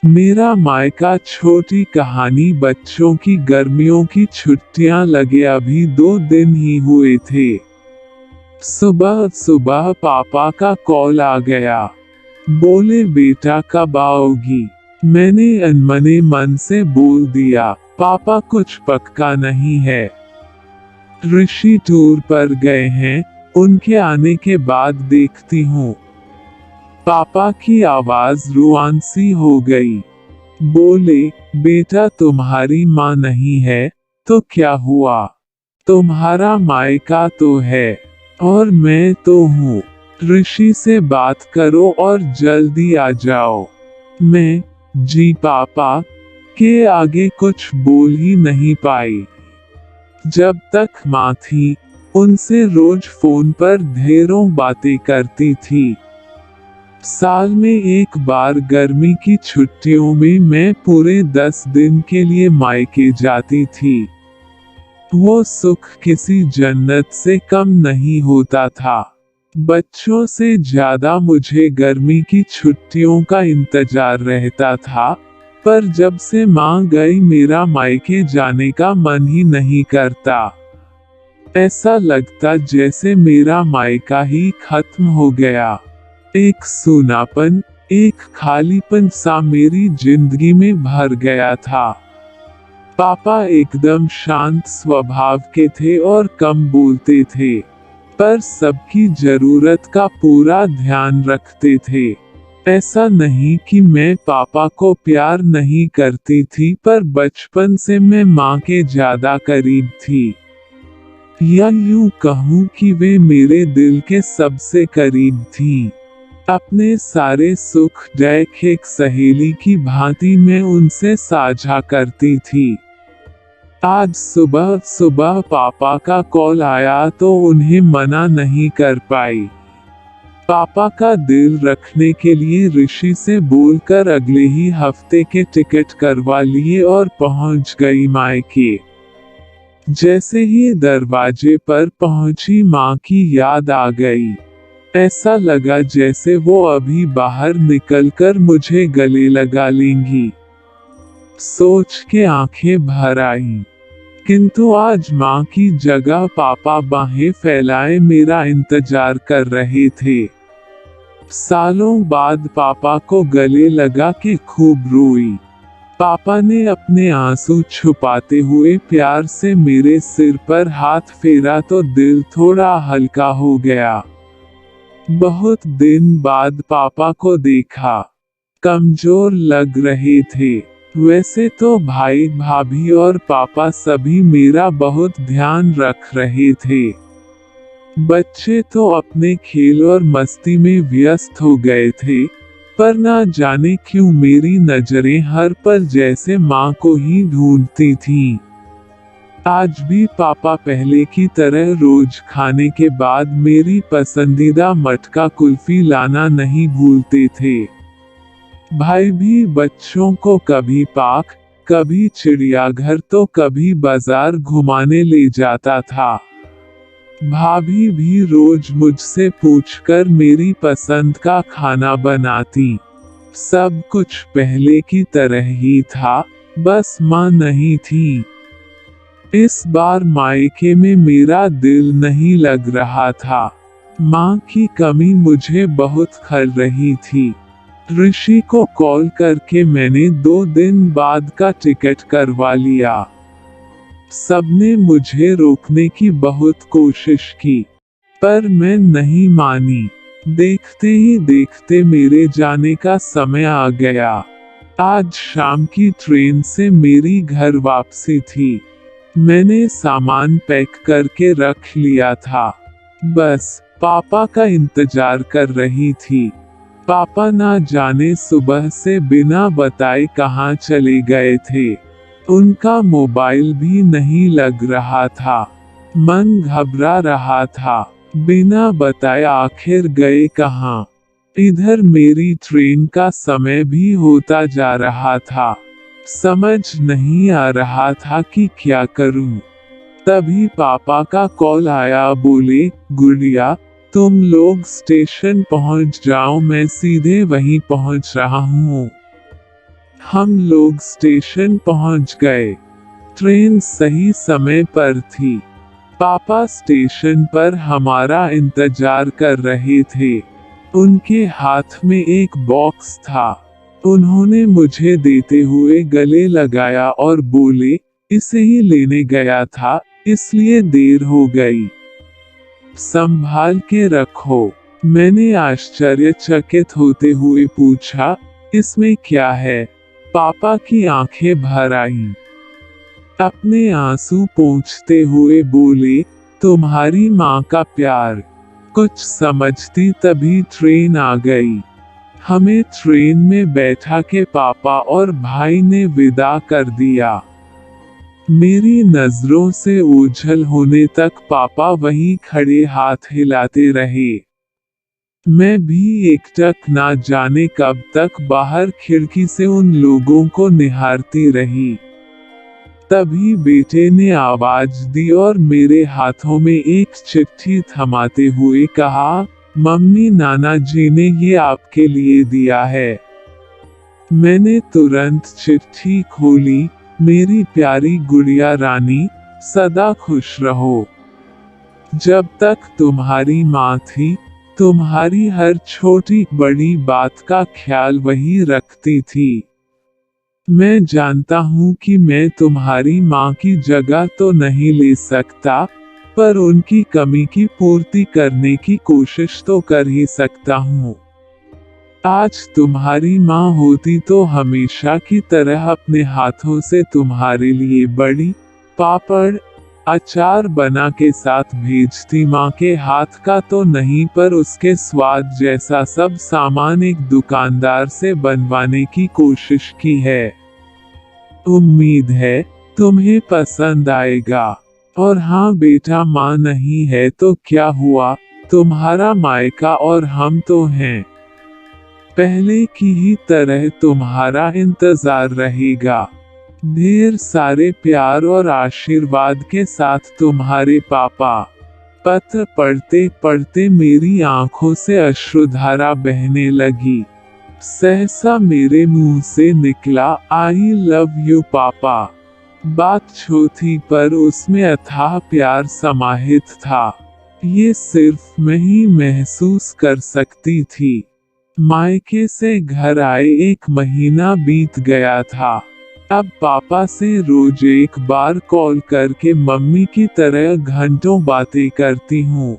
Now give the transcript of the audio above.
मेरा मायका छोटी कहानी। बच्चों की गर्मियों की छुट्टियां लगे अभी 2 दिन ही हुए थे। सुबह सुबह पापा का कॉल आ गया। बोले बेटा कब आओगी। मैंने अनमने मन से बोल दिया पापा कुछ पक्का नहीं है। ऋषि टूर पर गए हैं, उनके आने के बाद देखती हूँ। पापा की आवाज रुआन सी हो गई। बोले बेटा तुम्हारी माँ नहीं है तो क्या हुआ, तुम्हारा मायका तो है और मैं तो हूँ। ऋषि से बात करो और जल्दी आ जाओ। मैं जी पापा के आगे कुछ बोल ही नहीं पाई। जब तक माँ थी उनसे रोज फोन पर ढेरों बातें करती थी। साल में एक बार गर्मी की छुट्टियों में मैं पूरे 10 दिन के लिए मायके जाती थी। वो सुख किसी जन्नत से कम नहीं होता था। बच्चों से ज्यादा मुझे गर्मी की छुट्टियों का इंतजार रहता था, पर जब से माँ गई मेरा मायके जाने का मन ही नहीं करता। ऐसा लगता जैसे मेरा मायका ही खत्म हो गया। एक सूनापन, एक खालीपन सा मेरी जिंदगी में भर गया था। पापा एकदम शांत स्वभाव के थे और कम बोलते थे, पर सबकी जरूरत का पूरा ध्यान रखते थे। ऐसा नहीं कि मैं पापा को प्यार नहीं करती थी, पर बचपन से मैं माँ के ज्यादा करीब थी। या यूं कहूँ कि वे मेरे दिल के सबसे करीब थी। अपने सारे सुख दुख एक सहेली की भांति मैं उनसे साझा करती थी। आज सुबह सुबह पापा का कॉल आया तो उन्हें मना नहीं कर पाई। पापा का दिल रखने के लिए ऋषि से बोलकर अगले ही हफ्ते के टिकट करवा लिए और पहुंच गई मायके। जैसे ही दरवाजे पर पहुंची माँ की याद आ गई। ऐसा लगा जैसे वो अभी बाहर निकलकर मुझे गले लगा लेंगी। सोच के आंखें भर आईं। किंतु आज माँ की जगह पापा बाहें फैलाए मेरा इंतजार कर रहे थे। सालों बाद पापा को गले लगा के खूब रोई। पापा ने अपने आंसू छुपाते हुए प्यार से मेरे सिर पर हाथ फेरा तो दिल थोड़ा हल्का हो गया। बहुत दिन बाद पापा को देखा। कमजोर लग रहे थे। वैसे तो भाई भाभी और पापा सभी मेरा बहुत ध्यान रख रहे थे। बच्चे तो अपने खेल और मस्ती में व्यस्त हो गए थे, पर ना जाने क्यों मेरी नजरें हर पल जैसे माँ को ही ढूंढती थीं। आज भी पापा पहले की तरह रोज खाने के बाद मेरी पसंदीदा मटका कुल्फी लाना नहीं भूलते थे। भाई भी बच्चों को कभी पार्क, कभी चिड़ियाघर तो कभी बाजार घुमाने ले जाता था। भाभी भी रोज मुझसे पूछकर मेरी पसंद का खाना बनाती। सब कुछ पहले की तरह ही था, बस माँ नहीं थी। इस बार मायके में मेरा दिल नहीं लग रहा था। माँ की कमी मुझे बहुत खल रही थी। ऋषि को कॉल करके मैंने 2 दिन बाद का टिकट करवा लिया। सबने मुझे रोकने की बहुत कोशिश की, पर मैं नहीं मानी। देखते ही देखते मेरे जाने का समय आ गया। आज शाम की ट्रेन से मेरी घर वापसी थी। मैंने सामान पैक करके रख लिया था। बस पापा का इंतजार कर रही थी। पापा ना जाने सुबह से बिना बताए कहाँ चले गए थे। उनका मोबाइल भी नहीं लग रहा था। मन घबरा रहा था। बिना बताए आखिर गए कहाँ। इधर मेरी ट्रेन का समय भी होता जा रहा था। समझ नहीं आ रहा था कि क्या करूं। तभी पापा का कॉल आया। बोले गुड़िया तुम लोग स्टेशन पहुंच जाओ, मैं सीधे वहीं पहुंच रहा हूं। हम लोग स्टेशन पहुंच गए। ट्रेन सही समय पर थी। पापा स्टेशन पर हमारा इंतजार कर रहे थे। उनके हाथ में एक बॉक्स था। उन्होंने मुझे देते हुए गले लगाया और बोले, इसे ही लेने गया था, इसलिए देर हो गई। संभाल के रखो। मैंने आश्चर्यचकित होते हुए पूछा, इसमें क्या है? पापा की आंखें भर आईं। अपने आंसू पोंछते हुए बोले, तुम्हारी माँ का प्यार। कुछ समझती तभी ट्रेन आ गई। हमें ट्रेन में बैठा के पापा और भाई ने विदा कर दिया। मेरी नजरों से ओझल होने तक पापा वहीं खड़े हाथ हिलाते रहे। मैं भी एकटक ना जाने कब तक बाहर खिड़की से उन लोगों को निहारती रही। तभी बेटे ने आवाज दी और मेरे हाथों में एक चिट्ठी थमाते हुए कहा, मम्मी नाना जी ने ये आपके लिए दिया है। मैंने तुरंत चिट्ठी खोली। मेरी प्यारी गुड़िया रानी, सदा खुश रहो। जब तक तुम्हारी माँ थी, तुम्हारी हर छोटी बड़ी बात का ख्याल वही रखती थी। मैं जानता हूँ कि मैं तुम्हारी माँ की जगह तो नहीं ले सकता, पर उनकी कमी की पूर्ति करने की कोशिश तो कर ही सकता हूँ। आज तुम्हारी माँ होती तो हमेशा की तरह अपने हाथों से तुम्हारे लिए बड़ी पापड़ अचार बना के साथ भेजती। माँ के हाथ का तो नहीं, पर उसके स्वाद जैसा सब सामान एक दुकानदार से बनवाने की कोशिश की है। उम्मीद है तुम्हें पसंद आएगा। और हाँ बेटा, माँ नहीं है तो क्या हुआ, तुम्हारा मायका और हम तो हैं। पहले की ही तरह तुम्हारा इंतजार रहेगा। ढेर सारे प्यार और आशीर्वाद के साथ तुम्हारे पापा। पत्र पढ़ते पढ़ते मेरी आंखों से अश्रुधारा बहने लगी। सहसा मेरे मुंह से निकला, आई लव यू पापा। बात छोटी पर उसमें अथाह प्यार समाहित था। ये सिर्फ मैं ही महसूस कर सकती थी। मायके से घर आए 1 महीना बीत गया था। अब पापा से रोज एक बार कॉल करके मम्मी की तरह घंटों बातें करती हूँ।